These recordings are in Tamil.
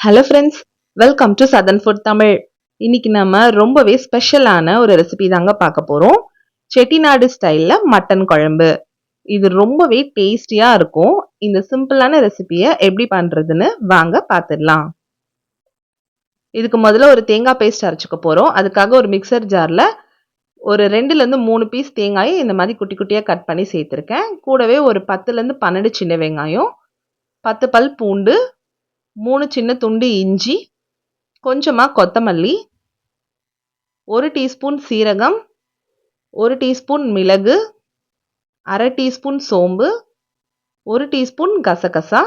Hello friends, welcome to southern food Tamil. இன்னைக்கு நம்ம ரொம்பவே ஸ்பெஷலான ஒரு ரெசிபி தாங்க பார்க்க போறோம். செட்டிநாடு ஸ்டைல்ல மட்டன் குழம்பு. இது ரொம்பவே டேஸ்டியா இருக்கும். இந்த சிம்பிளான ரெசிபியை எப்படி பண்றதுன்னு வாங்க பார்த்துடலாம். இதுக்கு முதல்ல ஒரு தேங்காய் பேஸ்ட் அரைச்சிக்க போறோம். அதுக்காக ஒரு மிக்சர் ஜார்ல ஒரு 2லேருந்து 3 பீஸ் தேங்காயை இந்த மாதிரி குட்டி குட்டியாக கட் பண்ணி சேர்த்துருக்கேன். கூடவே ஒரு 10லேருந்து 12 சின்ன வெங்காயம், 10 பல் பூண்டு, 3 சின்ன துண்டு இஞ்சி, கொஞ்சமா கொத்தமல்லி, 1 டீஸ்பூன் சீரகம், 1 டீஸ்பூன் மிளகு, 1/2 டீஸ்பூன் சோம்பு, 1 டீஸ்பூன் கசகசா,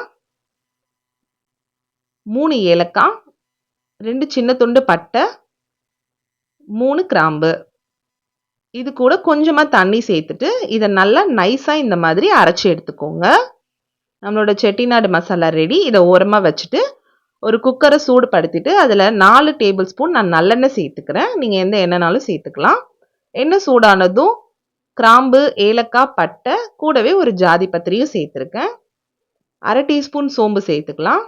3 ஏலக்காய், 2 சின்ன துண்டு பட்டை, 3 கிராம்பு. இது கூட கொஞ்சமா தண்ணி சேர்த்துட்டு இதை நல்லா நைஸா இந்த மாதிரி அரைச்சி எடுத்துக்கோங்க. நம்மளோட செட்டிநாடு மசாலா ரெடி. இதை ஓரமா வச்சுட்டு ஒரு குக்கரை சூடுபடுத்திட்டு அதில் 4 டேபிள் ஸ்பூன் நான் நல்லெண்ணெய் சேர்த்துக்கிறேன். நீங்கள் எந்த எண்ணெய்னாலும் சேர்த்துக்கலாம். எண்ணெய் சூடானதும் கிராம்பு, ஏலக்காய், பட்டை, கூடவே ஒரு ஜாதி பத்திரியும் சேர்த்துருக்கேன். 1/2 டீஸ்பூன் சோம்பு சேர்த்துக்கலாம்.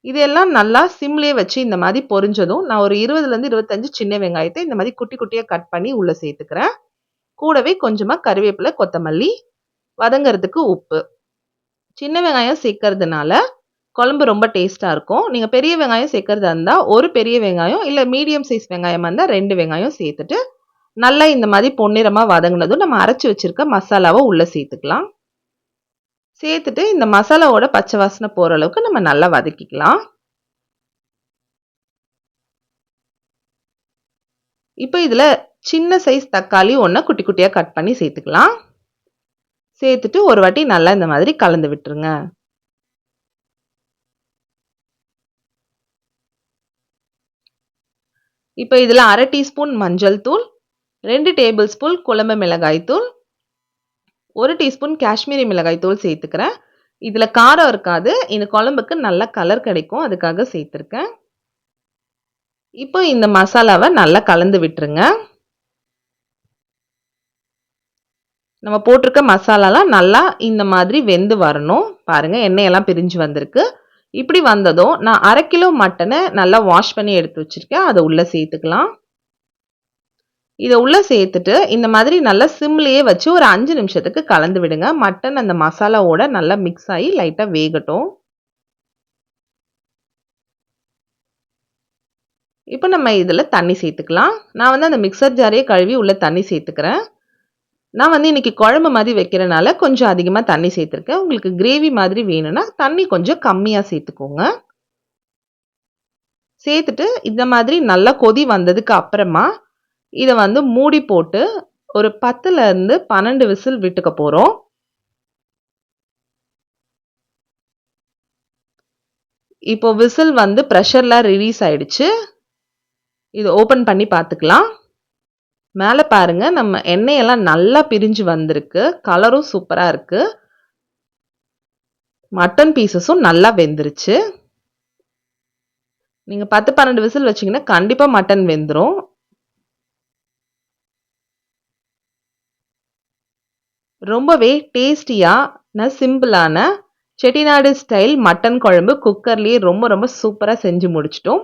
இதெல்லாம் நல்லா சிம்லேயே வச்சு இந்த மாதிரி பொரிஞ்சதும் நான் ஒரு 20லேருந்து 25 சின்ன வெங்காயத்தை இந்த மாதிரி குட்டி குட்டியாக கட் பண்ணி உள்ளே சேர்த்துக்கிறேன். கூடவே கொஞ்சமாக கருவேப்பிலை, கொத்தமல்லி, வதங்கிறதுக்கு உப்பு. சின்ன வெங்காயம் சேர்க்கறதுனால குழம்பு ரொம்ப டேஸ்ட்டாக இருக்கும். நீங்கள் பெரிய வெங்காயம் சேர்க்கறதா இருந்தால் ஒரு பெரிய வெங்காயம், இல்லை மீடியம் சைஸ் வெங்காயமாக இருந்தால் 2 வெங்காயம் சேர்த்துட்டு நல்லா இந்த மாதிரி பொன்னிறமாக வதங்கினதும் நம்ம அரைச்சி வச்சிருக்க மசாலாவை உள்ளே சேர்த்துக்கலாம். சேர்த்துட்டு இந்த மசாலாவோட பச்சை வாசனை போகிற அளவுக்கு நம்ம நல்லா வதக்கிக்கலாம். இப்போ இதில் சின்ன சைஸ் தக்காளி ஒன்று குட்டி குட்டியாக கட் பண்ணி சேர்த்துக்கலாம். சேர்த்துட்டு ஒரு வாட்டி நல்லா இந்த மாதிரி கலந்து விட்டுருங்க. இப்போ இதில் 1/2 டீஸ்பூன் மஞ்சள் தூள், 2 டேபிள் ஸ்பூன் குழம்பு மிளகாய் தூள், 1 டீஸ்பூன் காஷ்மீரி மிளகாய் தூள் சேர்த்துக்கிறேன். இதில் காரம் இருக்காது. இந்த குழம்புக்கு நல்ல கலர் கிடைக்கும், அதுக்காக சேர்த்துருக்கேன். இப்போ இந்த மசாலாவை நல்லா கலந்து விட்டுருங்க. நம்ம போட்டிருக்க மசாலாலாம் நல்லா இந்த மாதிரி வெந்து வரணும். பாருங்க, எண்ணெயெல்லாம் பிரிஞ்சு வந்திருக்கு. இப்படி வந்ததும் நான் 1/2 கிலோ மட்டனை நல்லா வாஷ் பண்ணி எடுத்து வச்சிருக்கேன். அதை உள்ளே சேர்த்துக்கலாம். இதை உள்ளே சேர்த்துட்டு இந்த மாதிரி நல்லா சிம்லேயே வச்சு ஒரு 5 நிமிஷத்துக்கு கலந்து விடுங்க. மட்டன் அந்த மசாலாவோட நல்லா மிக்ஸ் ஆகி லைட்டாக வேகட்டும். இப்போ நம்ம இதில் தண்ணி சேர்த்துக்கலாம். நான் வந்து அந்த மிக்சர் ஜாரையே கழுவி உள்ளே தண்ணி சேர்த்துக்கிறேன். நான் வந்து இன்னைக்கு குழம்பு மாதிரி வைக்கிறனால கொஞ்சம் அதிகமாக தண்ணி சேர்த்துருக்கேன். உங்களுக்கு கிரேவி மாதிரி வேணும்னா தண்ணி கொஞ்சம் கம்மியாக சேர்த்துக்கோங்க. சேர்த்துட்டு இந்த மாதிரி நல்லா கொதி வந்ததுக்கு அப்புறமா இதை வந்து மூடி போட்டு ஒரு 10லேருந்து 12 விசில் விட்டுக்க போகிறோம். இப்போ விசில் வந்து ப்ரெஷர்லாம் ரிலீஸ் ஆயிடுச்சு. இது ஓப்பன் பண்ணி பார்த்துக்கலாம். மேலே பாருங்க, நம்ம எண்ணெயெல்லாம் நல்லா பிரிஞ்சு வந்திருக்கு. கலரும் சூப்பராக இருக்கு. மட்டன் பீசஸும் நல்லா வெந்துருச்சு. நீங்கள் 10-12 விசில் வச்சிங்கன்னா கண்டிப்பாக மட்டன் வெந்துடும். ரொம்பவே டேஸ்டியான சிம்பிளான செட்டிநாடு ஸ்டைல் மட்டன் குழம்பு குக்கர்லேயே ரொம்ப ரொம்ப சூப்பராக செஞ்சு முடிச்சிட்டோம்.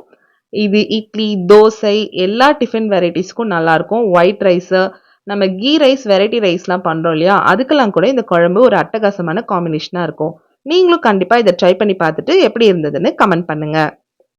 இது இட்லி, தோசை, எல்லா டிஃபன் வெரைட்டிஸ்க்கும் நல்லாயிருக்கும். ஒயிட் ரைஸு, நம்ம கீ ரைஸ், வெரைட்டி ரைஸ்லாம் பண்ணுறோம் இல்லையா, அதுக்கெல்லாம் கூட இந்த குழம்பு ஒரு அட்டகாசமான காம்பினேஷனாக இருக்கும். நீங்களும் கண்டிப்பாக இதை ட்ரை பண்ணி பார்த்துட்டு எப்படி இருந்ததுன்னு கமெண்ட் பண்ணுங்கள்.